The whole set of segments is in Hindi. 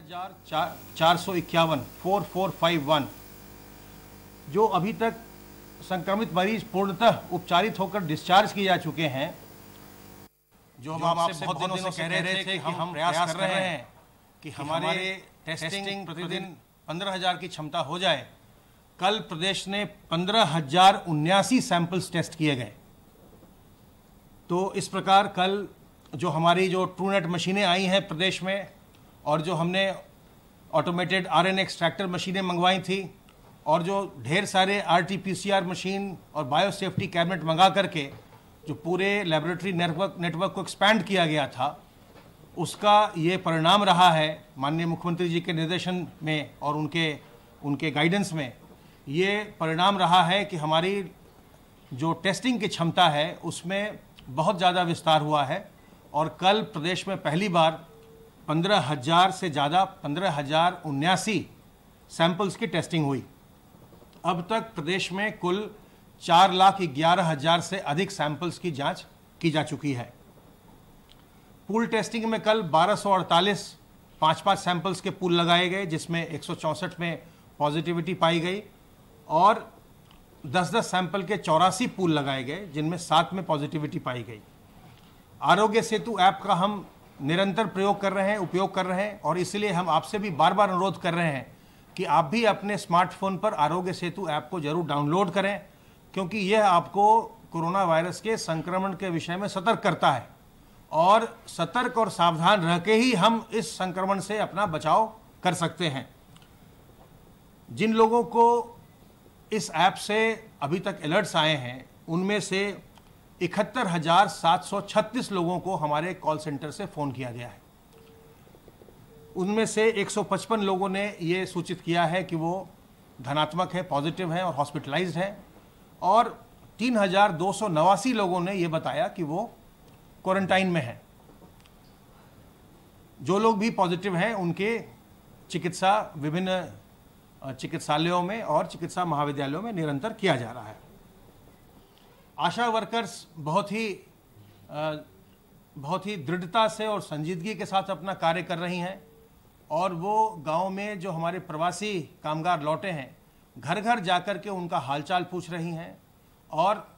451 जो अभी तक संक्रमित मरीज पूर्णतः उपचारित होकर डिस्चार्ज किए जा चुके हैं। जो हम आपसे बहुत दिनों से कह रहे थे कि हम प्रयास कर रहे हैं कि हमारे टेस्टिंग प्रतिदिन 15,000 की क्षमता हो जाए। कल प्रदेश ने 15,079 सैंपल्स टेस्ट किए गए। तो इस प्रकार कल जो हमारी जो ट्रूनेट मशीनें आई हैं प्रदेश में और जो हमने ऑटोमेटेड आरएनए एक्सट्रैक्टर मशीनें मंगवाई थी और जो ढेर सारे आरटीपीसीआर मशीन और बायोसेफ्टी कैबिनेट मंगा करके जो पूरे लेबोरेटरी नेटवर्क को एक्सपैंड किया गया था, उसका ये परिणाम रहा है। माननीय मुख्यमंत्री जी के निर्देशन में और उनके गाइडेंस में ये परिणाम रहा है कि हमारी जो टेस्टिंग की क्षमता है उसमें बहुत ज़्यादा विस्तार हुआ है। और कल प्रदेश में पहली बार 15,000 से ज़्यादा 15,079 सैंपल्स की टेस्टिंग हुई। अब तक प्रदेश में कुल 4,11,000 से अधिक सैंपल्स की जांच की जा चुकी है। पूल टेस्टिंग में कल 1248 5-5 सैंपल्स के पूल लगाए गए, जिसमें 164 में पॉजिटिविटी पाई गई और 10-10 सैंपल के 84 पूल लगाए गए, जिनमें 7 में पॉजिटिविटी पाई गई। आरोग्य सेतु ऐप का हम निरंतर उपयोग कर रहे हैं और इसलिए हम आपसे भी बार बार अनुरोध कर रहे हैं कि आप भी अपने स्मार्टफोन पर आरोग्य सेतु ऐप को जरूर डाउनलोड करें, क्योंकि यह आपको कोरोना वायरस के संक्रमण के विषय में सतर्क करता है और सतर्क और सावधान रह के ही हम इस संक्रमण से अपना बचाव कर सकते हैं। जिन लोगों को इस ऐप से अभी तक अलर्ट्स आए हैं, उनमें से 71,736 लोगों को हमारे कॉल सेंटर से फ़ोन किया गया है। उनमें से 155 लोगों ने ये सूचित किया है कि वो धनात्मक है, पॉजिटिव है और हॉस्पिटलाइज्ड है, और 3,289 लोगों ने ये बताया कि वो क्वारंटाइन में हैं। जो लोग भी पॉजिटिव हैं उनके चिकित्सा विभिन्न चिकित्सालयों में और चिकित्सा महाविद्यालयों में निरंतर किया जा रहा है। आशा वर्कर्स बहुत ही दृढ़ता से और संजीदगी के साथ अपना कार्य कर रही हैं और वो गांव में जो हमारे प्रवासी कामगार लौटे हैं, घर घर जाकर के उनका हालचाल पूछ रही हैं और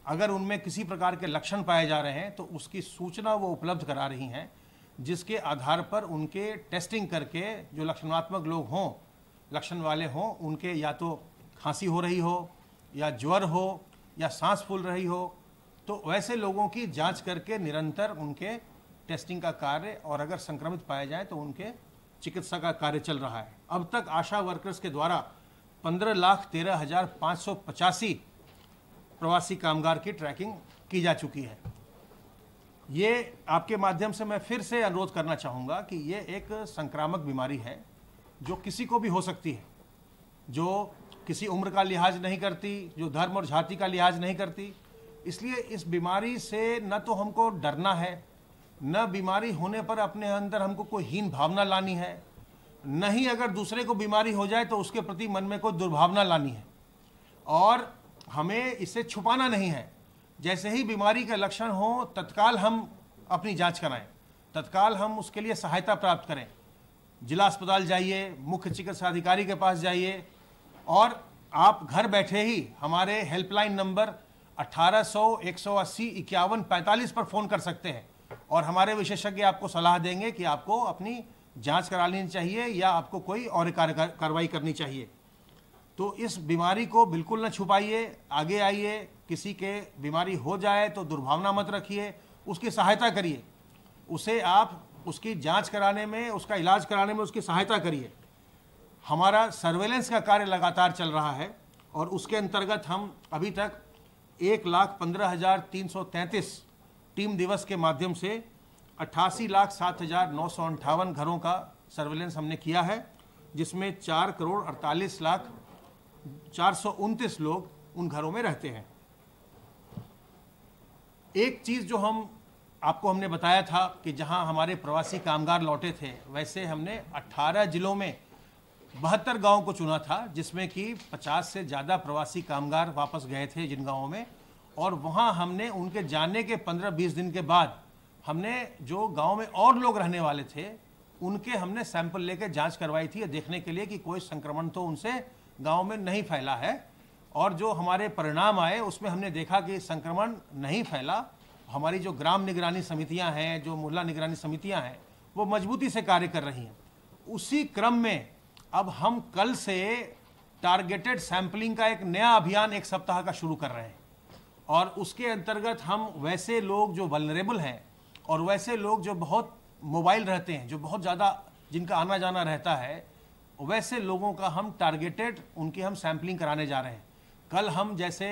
अगर उनमें किसी प्रकार के लक्षण पाए जा रहे हैं तो उसकी सूचना वो उपलब्ध करा रही हैं, जिसके आधार पर उनके टेस्टिंग करके जो लक्षणात्मक लोग हों, लक्षण वाले हों, उनके या तो खांसी हो रही हो या ज्वर हो या सांस फूल रही हो, तो वैसे लोगों की जांच करके निरंतर उनके टेस्टिंग का कार्य और अगर संक्रमित पाए जाए तो उनके चिकित्सा का कार्य चल रहा है। अब तक आशा वर्कर्स के द्वारा 15,13,585 प्रवासी कामगार की ट्रैकिंग की जा चुकी है। ये आपके माध्यम से मैं फिर से अनुरोध करना चाहूँगा कि ये एक संक्रामक बीमारी है जो किसी को भी हो सकती है, जो किसी उम्र का लिहाज नहीं करती, जो धर्म और जाति का लिहाज नहीं करती। इसलिए इस बीमारी से न तो हमको डरना है, न बीमारी होने पर अपने अंदर हमको कोई हीन भावना लानी है, न ही अगर दूसरे को बीमारी हो जाए तो उसके प्रति मन में कोई दुर्भावना लानी है, और हमें इसे छुपाना नहीं है। जैसे ही बीमारी के लक्षण हो तत्काल हम अपनी जांच कराएं, तत्काल हम उसके लिए सहायता प्राप्त करें। जिला अस्पताल जाइए, मुख्य चिकित्सा अधिकारी के पास जाइए और आप घर बैठे ही हमारे हेल्पलाइन नंबर 1800-180-5145 पर फ़ोन कर सकते हैं और हमारे विशेषज्ञ आपको सलाह देंगे कि आपको अपनी जांच करा लेनी चाहिए या आपको कोई और कार्रवाई करनी चाहिए। तो इस बीमारी को बिल्कुल न छुपाइए, आगे आइए। किसी के बीमारी हो जाए तो दुर्भावना मत रखिए, उसकी सहायता करिए, उसे आप उसकी जांच कराने में, उसका इलाज कराने में उसकी सहायता करिए। हमारा सर्वेलेंस का कार्य लगातार चल रहा है और उसके अंतर्गत हम अभी तक 1,15,333 टीम दिवस के माध्यम से 88,07,958 घरों का सर्वेलेंस हमने किया है, जिसमें 4,48,429 लोग उन घरों में रहते हैं। एक चीज़ जो हमने बताया था कि जहां हमारे प्रवासी कामगार लौटे थे, वैसे हमने 18 जिलों में 72 गाँव को चुना था, जिसमें कि 50 से ज़्यादा प्रवासी कामगार वापस गए थे जिन गाँवों में, और वहाँ हमने उनके जाने के 15-20 दिन के बाद हमने जो गांव में और लोग रहने वाले थे उनके हमने सैंपल लेकर जांच करवाई थी देखने के लिए कि कोई संक्रमण तो उनसे गांव में नहीं फैला है। और जो हमारे परिणाम आए उसमें हमने देखा कि संक्रमण नहीं फैला। हमारी जो ग्राम निगरानी समितियां हैं, जो मोहल्ला निगरानी समितियां हैं, वो मजबूती से कार्य कर रही हैं। उसी क्रम में अब हम कल से टारगेटेड सैंपलिंग का एक नया अभियान 1 सप्ताह का शुरू कर रहे हैं। और उसके अंतर्गत हम वैसे लोग जो वल्नरेबल हैं और वैसे लोग जो बहुत मोबाइल रहते हैं, जो बहुत ज़्यादा जिनका आना जाना रहता है, वैसे लोगों का हम टारगेटेड उनकी हम सैंपलिंग कराने जा रहे हैं। कल हम जैसे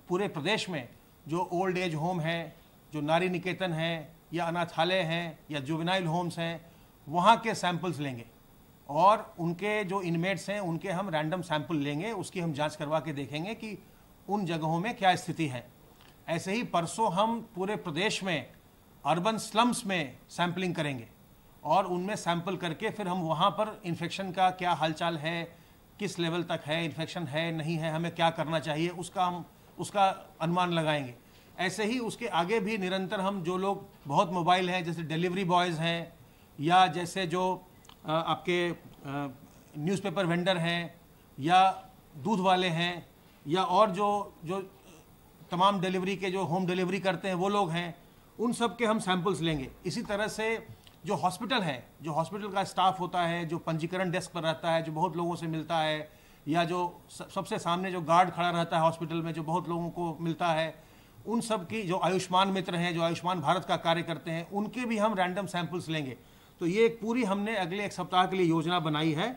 पूरे प्रदेश में जो ओल्ड एज होम है, जो नारी निकेतन है, या अनाथालय हैं, या जुवेनाइल होम्स हैं, वहाँ के सैंपल्स लेंगे और उनके जो इनमेट्स हैं उनके हम रैंडम सैंपल लेंगे, उसकी हम जांच करवा के देखेंगे कि उन जगहों में क्या स्थिति है। ऐसे ही परसों हम पूरे प्रदेश में अर्बन स्लम्स में सैंपलिंग करेंगे और उनमें सैंपल करके फिर हम वहाँ पर इन्फेक्शन का क्या हालचाल है, किस लेवल तक है, इन्फेक्शन है नहीं है, हमें क्या करना चाहिए, उसका अनुमान लगाएंगे। ऐसे ही उसके आगे भी निरंतर हम जो लोग बहुत मोबाइल हैं, जैसे डिलीवरी बॉयज़ हैं, या जैसे जो आपके न्यूज़पेपर वेंडर हैं, या दूध वाले हैं, या और जो तमाम डिलीवरी के जो होम डिलीवरी करते हैं वो लोग हैं, उन सब के हम सैंपल्स लेंगे। इसी तरह से जो हॉस्पिटल है, जो हॉस्पिटल का स्टाफ होता है, जो पंजीकरण डेस्क पर रहता है, जो बहुत लोगों से मिलता है, या जो सबसे सामने जो गार्ड खड़ा रहता है हॉस्पिटल में, जो बहुत लोगों को मिलता है, उन सब की जो आयुष्मान मित्र हैं, जो आयुष्मान भारत का कार्य करते हैं, उनके भी हम रैंडम सैंपल्स लेंगे। तो ये एक पूरी हमने अगले 1 सप्ताह के लिए योजना बनाई है।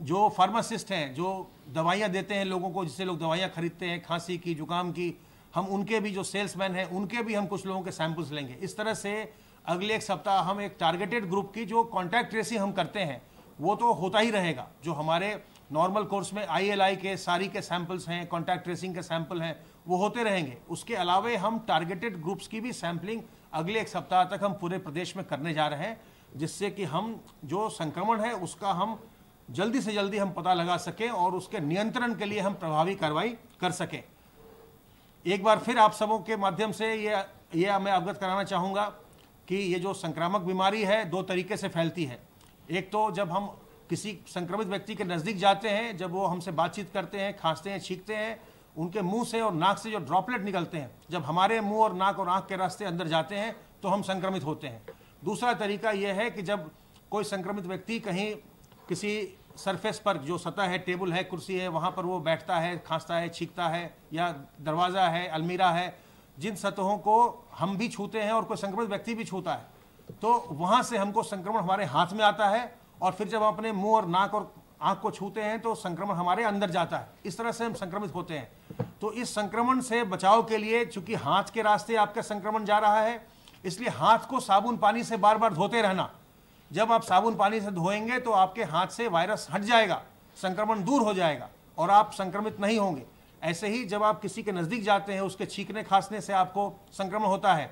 जो फार्मासिस्ट हैं, जो दवाइयाँ देते हैं लोगों को, जिससे लोग दवाइयाँ खरीदते हैं खांसी की, जुकाम की, हम उनके भी जो सेल्समैन हैं उनके भी हम कुछ लोगों के सैंपल्स लेंगे। इस तरह से अगले 1 सप्ताह हम एक टारगेटेड ग्रुप की जो कॉन्टैक्ट ट्रेसिंग हम करते हैं वो तो होता ही रहेगा। जो हमारे नॉर्मल कोर्स में ILI के सारी के सैंपल्स हैं, कॉन्टैक्ट ट्रेसिंग के सैंपल हैं, वो होते रहेंगे। उसके अलावे हम टारगेटेड ग्रुप्स की भी सैंपलिंग अगले 1 सप्ताह तक हम पूरे प्रदेश में करने जा रहे हैं, जिससे कि हम जो संक्रमण है उसका हम जल्दी से जल्दी हम पता लगा सकें और उसके नियंत्रण के लिए हम प्रभावी कार्रवाई कर सकें। एक बार फिर आप सबों के माध्यम से ये मैं अवगत कराना चाहूँगा कि ये जो संक्रामक बीमारी है 2 तरीके से फैलती है। एक तो जब हम किसी संक्रमित व्यक्ति के नज़दीक जाते हैं, जब वो हमसे बातचीत करते हैं, खांसते हैं, छींकते हैं, उनके मुंह से और नाक से जो ड्रॉपलेट निकलते हैं, जब हमारे मुंह और नाक और आंख के रास्ते अंदर जाते हैं तो हम संक्रमित होते हैं। दूसरा तरीका यह है कि जब कोई संक्रमित व्यक्ति कहीं किसी सरफेस पर, जो सतह है, टेबल है, कुर्सी है, वहाँ पर वो बैठता है, खांसता है, छींकता है, या दरवाज़ा है, अलमीरा है, जिन सतहों को हम भी छूते हैं और कोई संक्रमित व्यक्ति भी छूता है, तो वहाँ से हमको संक्रमण हमारे हाथ में आता है और फिर जब हम अपने मुंह और नाक और आँख को छूते हैं तो संक्रमण हमारे अंदर जाता है। इस तरह से हम संक्रमित होते हैं। तो इस संक्रमण से बचाव के लिए, चूंकि हाथ के रास्ते आपका संक्रमण जा रहा है, इसलिए हाथ को साबुन पानी से बार बार धोते रहना। जब आप साबुन पानी से धोएंगे तो आपके हाथ से वायरस हट जाएगा, संक्रमण दूर हो जाएगा और आप संक्रमित नहीं होंगे। ऐसे ही जब आप किसी के नज़दीक जाते हैं, उसके छींकने खांसने से आपको संक्रमण होता है,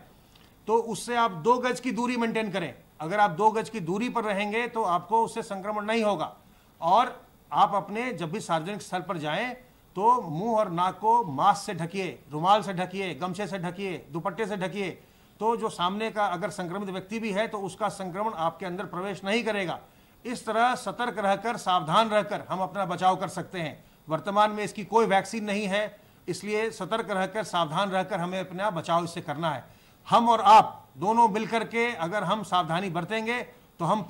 तो उससे आप 2 गज की दूरी मेंटेन करें। अगर आप 2 गज की दूरी पर रहेंगे तो आपको उससे संक्रमण नहीं होगा। और आप अपने जब भी सार्वजनिक स्थल पर जाएं तो मुंह और नाक को मास्क से ढकिए, रुमाल से ढकिए, गमछे से ढकिए, दुपट्टे से ढकिए। तो जो सामने का अगर संक्रमित व्यक्ति भी है तो उसका संक्रमण आपके अंदर प्रवेश नहीं करेगा। इस तरह सतर्क रहकर, सावधान रहकर हम अपना बचाव कर सकते हैं। वर्तमान में इसकी कोई वैक्सीन नहीं है, इसलिए सतर्क रहकर, सावधान रहकर हमें अपना बचाव इससे करना है। हम और आप दोनों मिलकर के अगर हम सावधानी बरतेंगे तो हम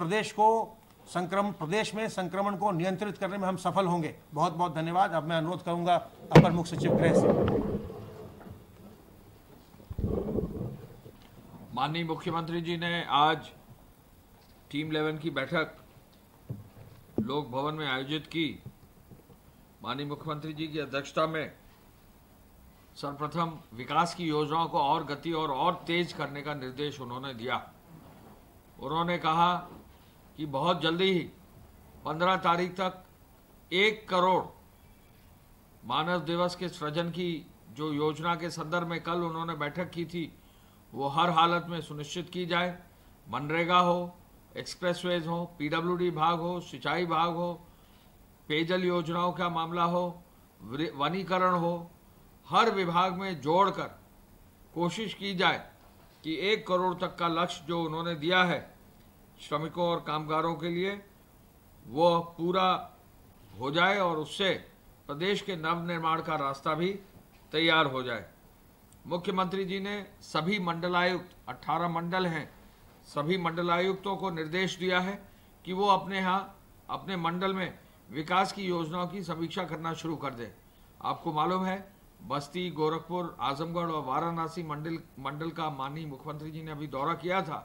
प्रदेश में संक्रमण को नियंत्रित करने में हम सफल होंगे। बहुत बहुत धन्यवाद। अब मैं अनुरोध करूंगा अपर मुख्य सचिव गृह से। माननीय मुख्यमंत्री जी ने आज टीम 11 की बैठक लोक भवन में आयोजित की। माननीय मुख्यमंत्री जी की अध्यक्षता में सर्वप्रथम विकास की योजनाओं को और गति और तेज करने का निर्देश उन्होंने दिया। उन्होंने कहा कि बहुत जल्दी ही 15 तारीख तक 1 करोड़ मानव दिवस के सृजन की जो योजना के संदर्भ में कल उन्होंने बैठक की थी, वो हर हालत में सुनिश्चित की जाए। मनरेगा हो, एक्सप्रेसवेज हो, PWD विभाग हो, सिंचाई विभाग हो, पेयजल योजनाओं का मामला हो, वनीकरण हो, हर विभाग में जोड़कर कोशिश की जाए कि 1 करोड़ तक का लक्ष्य जो उन्होंने दिया है श्रमिकों और कामगारों के लिए वो पूरा हो जाए और उससे प्रदेश के नवनिर्माण का रास्ता भी तैयार हो जाए। मुख्यमंत्री जी ने सभी मंडलायुक्त, 18 मंडल हैं, सभी मंडलायुक्तों को निर्देश दिया है कि वो अपने मंडल में विकास की योजनाओं की समीक्षा करना शुरू कर दें। आपको मालूम है बस्ती, गोरखपुर, आजमगढ़ और वाराणसी मंडल का माननीय मुख्यमंत्री जी ने अभी दौरा किया था।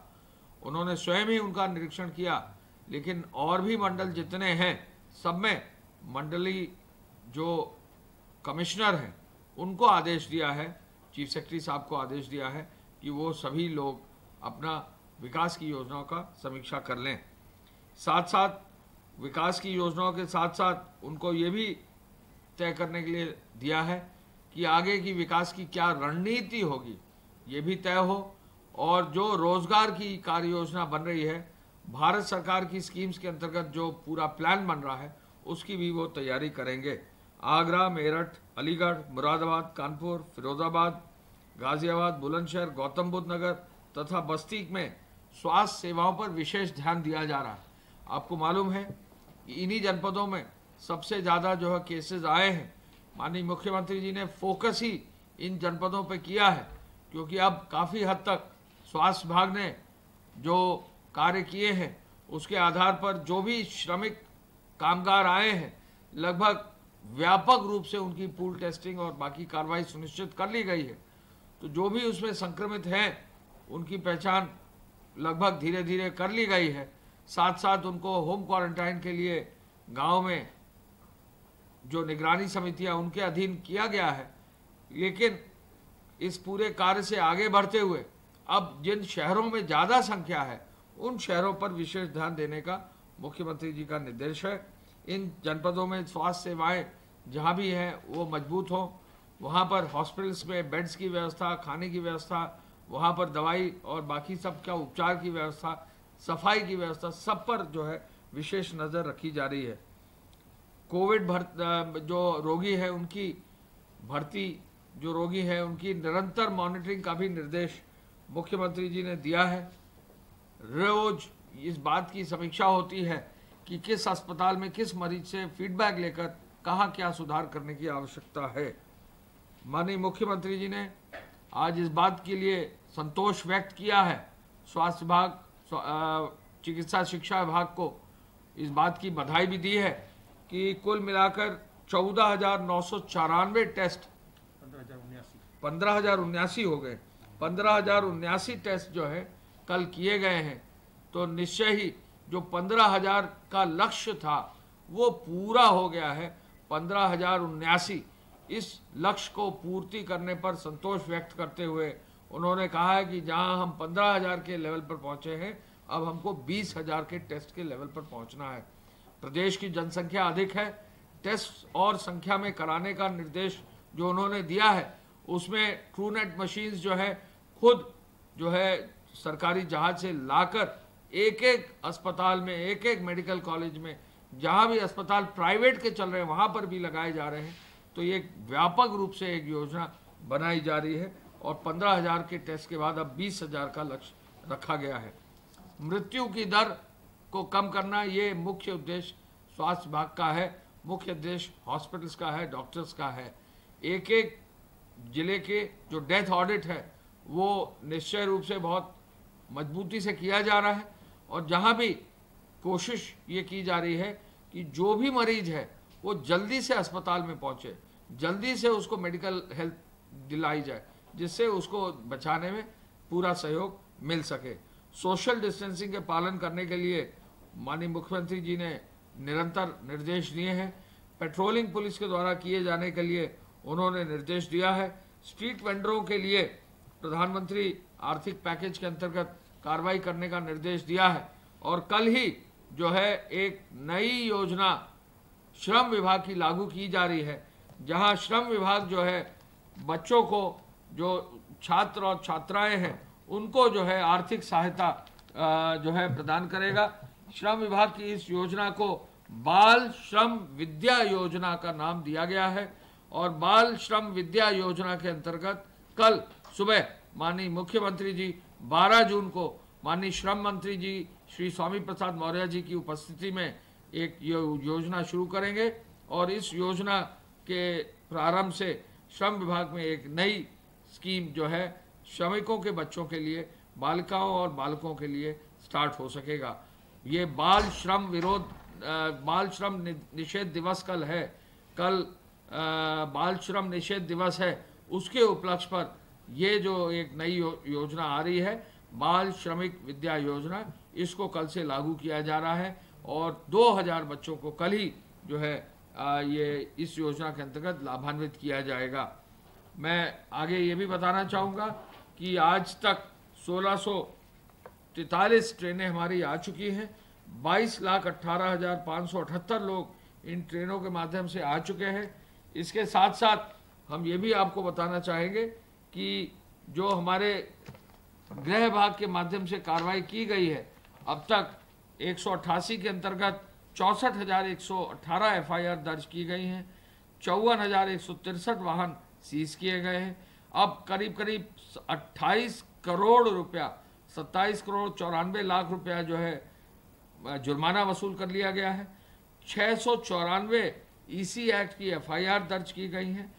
उन्होंने स्वयं ही उनका निरीक्षण किया, लेकिन और भी मंडल जितने हैं सब में मंडली जो कमिश्नर हैं उनको आदेश दिया है, चीफ सेक्रेटरी साहब को आदेश दिया है कि वो सभी लोग अपना विकास की योजनाओं का समीक्षा कर लें। साथ साथ विकास की योजनाओं के साथ साथ उनको ये भी तय करने के लिए दिया है कि आगे की विकास की क्या रणनीति होगी, ये भी तय हो, और जो रोजगार की कार्य योजना बन रही है, भारत सरकार की स्कीम्स के अंतर्गत जो पूरा प्लान बन रहा है उसकी भी वो तैयारी करेंगे। आगरा, मेरठ, अलीगढ़, मुरादाबाद, कानपुर, फिरोजाबाद, गाजियाबाद, बुलंदशहर, गौतम बुद्ध नगर तथा बस्ती में स्वास्थ्य सेवाओं पर विशेष ध्यान दिया जा रहा है। आपको मालूम है कि इन्हीं जनपदों में सबसे ज़्यादा जो है केसेस आए हैं। माननीय मुख्यमंत्री जी ने फोकस ही इन जनपदों पर किया है, क्योंकि अब काफ़ी हद तक स्वास्थ्य विभाग ने जो कार्य किए हैं उसके आधार पर जो भी श्रमिक कामगार आए हैं लगभग व्यापक रूप से उनकी पूल टेस्टिंग और बाकी कार्रवाई सुनिश्चित कर ली गई है। तो जो भी उसमें संक्रमित हैं उनकी पहचान लगभग धीरे धीरे कर ली गई है। साथ साथ उनको होम क्वारंटाइन के लिए गांव में जो निगरानी समितियां उनके अधीन किया गया है। लेकिन इस पूरे कार्य से आगे बढ़ते हुए अब जिन शहरों में ज़्यादा संख्या है उन शहरों पर विशेष ध्यान देने का मुख्यमंत्री जी का निर्देश है। इन जनपदों में स्वास्थ्य सेवाएं जहां भी हैं वो मजबूत हों, वहां पर हॉस्पिटल्स में बेड्स की व्यवस्था, खाने की व्यवस्था, वहां पर दवाई और बाकी सब का उपचार की व्यवस्था, सफाई की व्यवस्था, सब पर जो है विशेष नज़र रखी जा रही है। कोविड जो रोगी है उनकी भर्ती, जो रोगी है उनकी निरंतर मॉनिटरिंग का भी निर्देश मुख्यमंत्री जी ने दिया है। रोज इस बात की समीक्षा होती है कि किस अस्पताल में किस मरीज से फीडबैक लेकर कहाँ क्या सुधार करने की आवश्यकता है। माननीय मुख्यमंत्री जी ने आज इस बात के लिए संतोष व्यक्त किया है, स्वास्थ्य विभाग, चिकित्सा शिक्षा विभाग को इस बात की बधाई भी दी है कि कुल मिलाकर 14,994 टेस्ट 15,079 हो गए। 15,079 टेस्ट जो है कल किए गए हैं। तो निश्चय ही जो 15,000 का लक्ष्य था वो पूरा हो गया है। 15,079 इस लक्ष्य को पूर्ति करने पर संतोष व्यक्त करते हुए उन्होंने कहा है कि जहां हम 15,000 के लेवल पर पहुंचे हैं, अब हमको 20,000 के टेस्ट के लेवल पर पहुंचना है। प्रदेश की जनसंख्या अधिक है, टेस्ट और संख्या में कराने का निर्देश जो उन्होंने दिया है उसमें ट्रूनेट मशीन्स जो है खुद जो है सरकारी जहाज से लाकर एक एक अस्पताल में, एक एक मेडिकल कॉलेज में, जहां भी अस्पताल प्राइवेट के चल रहे हैं वहां पर भी लगाए जा रहे हैं। तो ये व्यापक रूप से एक योजना बनाई जा रही है और 15,000 के टेस्ट के बाद अब 20,000 का लक्ष्य रखा गया है। मृत्यु की दर को कम करना ये मुख्य उद्देश्य स्वास्थ्य विभाग का है, मुख्य उद्देश्य हॉस्पिटल्स का है, डॉक्टर्स का है। एक एक जिले के जो डेथ ऑडिट है वो निश्चय रूप से बहुत मजबूती से किया जा रहा है और जहां भी कोशिश ये की जा रही है कि जो भी मरीज है वो जल्दी से अस्पताल में पहुंचे, जल्दी से उसको मेडिकल हेल्प दिलाई जाए, जिससे उसको बचाने में पूरा सहयोग मिल सके। सोशल डिस्टेंसिंग के पालन करने के लिए माननीय मुख्यमंत्री जी ने निरंतर निर्देश दिए हैं। पेट्रोलिंग पुलिस के द्वारा किए जाने के लिए उन्होंने निर्देश दिया है। स्ट्रीट वेंडरों के लिए प्रधानमंत्री आर्थिक पैकेज के अंतर्गत कार्रवाई करने का निर्देश दिया है और कल ही जो है एक नई योजना श्रम विभाग की लागू की जा रही है, जहां श्रम विभाग जो है बच्चों को, जो छात्र और छात्राएं हैं उनको जो है आर्थिक सहायता जो है प्रदान करेगा। श्रम विभाग की इस योजना को बाल श्रम विद्या योजना का नाम दिया गया है और बाल श्रम विद्या योजना के अंतर्गत कल सुबह माननीय मुख्यमंत्री जी 12 जून को माननीय श्रम मंत्री जी श्री स्वामी प्रसाद मौर्य जी की उपस्थिति में एक योजना शुरू करेंगे और इस योजना के प्रारंभ से श्रम विभाग में एक नई स्कीम जो है श्रमिकों के बच्चों के लिए, बालिकाओं और बालकों के लिए स्टार्ट हो सकेगा। ये बाल श्रम निषेध दिवस कल है, कल बाल श्रम निषेध दिवस है, उसके उपलक्ष्य पर ये जो एक नई योजना आ रही है, बाल श्रमिक विद्या योजना, इसको कल से लागू किया जा रहा है और 2000 बच्चों को कल ही जो है ये इस योजना के अंतर्गत लाभान्वित किया जाएगा। मैं आगे ये भी बताना चाहूँगा कि आज तक 1643 ट्रेनें हमारी आ चुकी हैं, 22,18,578 लोग इन ट्रेनों के माध्यम से आ चुके हैं। इसके साथ साथ हम ये भी आपको बताना चाहेंगे कि जो हमारे गृह विभाग के माध्यम से कार्रवाई की गई है, अब तक 188 के अंतर्गत 64,118 FIR दर्ज की गई हैं, 54,163 वाहन सीज किए गए हैं। अब करीब 28 करोड़ रुपया, 27 करोड़ 94 लाख रुपया जो है जुर्माना वसूल कर लिया गया है। 694 EC एक्ट की FIR दर्ज की गई हैं।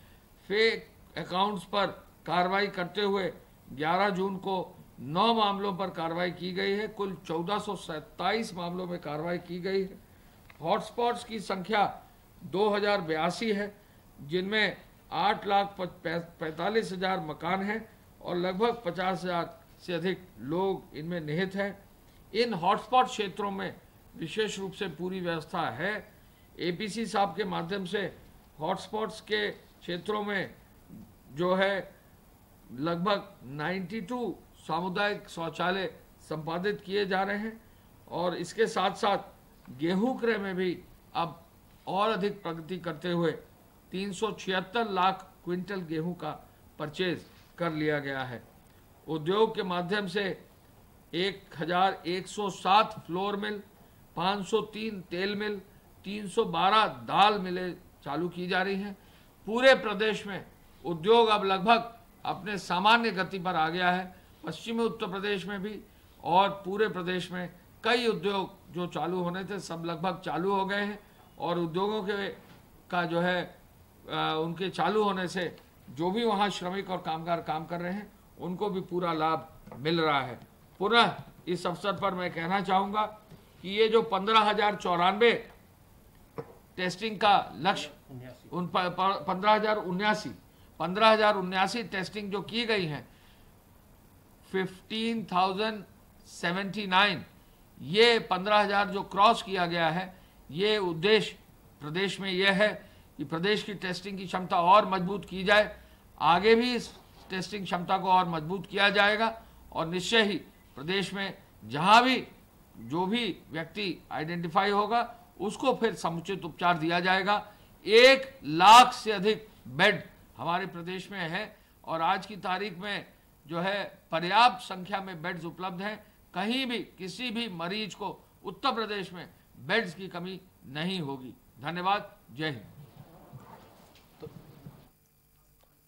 फेक अकाउंट्स पर कार्रवाई करते हुए 11 जून को 9 मामलों पर कार्रवाई की गई है। कुल 1427 मामलों में कार्रवाई की गई है। हॉटस्पॉट्स की संख्या 2082 है, जिनमें 8,45,000 मकान हैं और लगभग 50,000 से अधिक लोग इनमें निहित हैं। इन हॉटस्पॉट क्षेत्रों में विशेष रूप से पूरी व्यवस्था है। APC साहब के माध्यम से हॉटस्पॉट्स के क्षेत्रों में जो है लगभग 92 सामुदायिक शौचालय संपादित किए जा रहे हैं और इसके साथ साथ गेहूं क्रय में भी अब और अधिक प्रगति करते हुए 376 लाख क्विंटल गेहूं का परचेज कर लिया गया है। उद्योग के माध्यम से 1107 फ्लोर मिल, 503 तेल मिल, 312 दाल मिलें चालू की जा रही हैं। पूरे प्रदेश में उद्योग अब लगभग अपने सामान्य गति पर आ गया है। पश्चिमी उत्तर प्रदेश में भी और पूरे प्रदेश में कई उद्योग जो चालू होने थे सब लगभग चालू हो गए हैं और उद्योगों का जो है उनके चालू होने से जो भी वहाँ श्रमिक और कामगार काम कर रहे हैं उनको भी पूरा लाभ मिल रहा है। पुनः इस अवसर पर मैं कहना चाहूँगा कि ये जो 15,094 टेस्टिंग का लक्ष्य, उन 15,079 टेस्टिंग जो की गई हैं, 15,079, ये 15,000 जो क्रॉस किया गया है, ये उद्देश्य प्रदेश में यह है कि प्रदेश की टेस्टिंग की क्षमता और मजबूत की जाए। आगे भी इस टेस्टिंग क्षमता को और मजबूत किया जाएगा और निश्चय ही प्रदेश में जहां भी जो भी व्यक्ति आइडेंटिफाई होगा उसको फिर समुचित उपचार दिया जाएगा। 1 लाख से अधिक बेड हमारे प्रदेश में है और आज की तारीख में जो है पर्याप्त संख्या में बेड्स उपलब्ध हैं। कहीं भी किसी भी मरीज को उत्तर प्रदेश में बेड्स की कमी नहीं होगी। धन्यवाद। जय हिंद।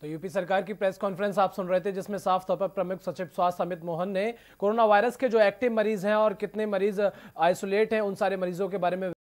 तो यूपी सरकार की प्रेस कॉन्फ्रेंस आप सुन रहे थे, जिसमें साफ तौर पर प्रमुख सचिव स्वास्थ्य अमित मोहन ने कोरोना वायरस के जो एक्टिव मरीज हैं और कितने मरीज आइसोलेट हैं उन सारे मरीजों के बारे में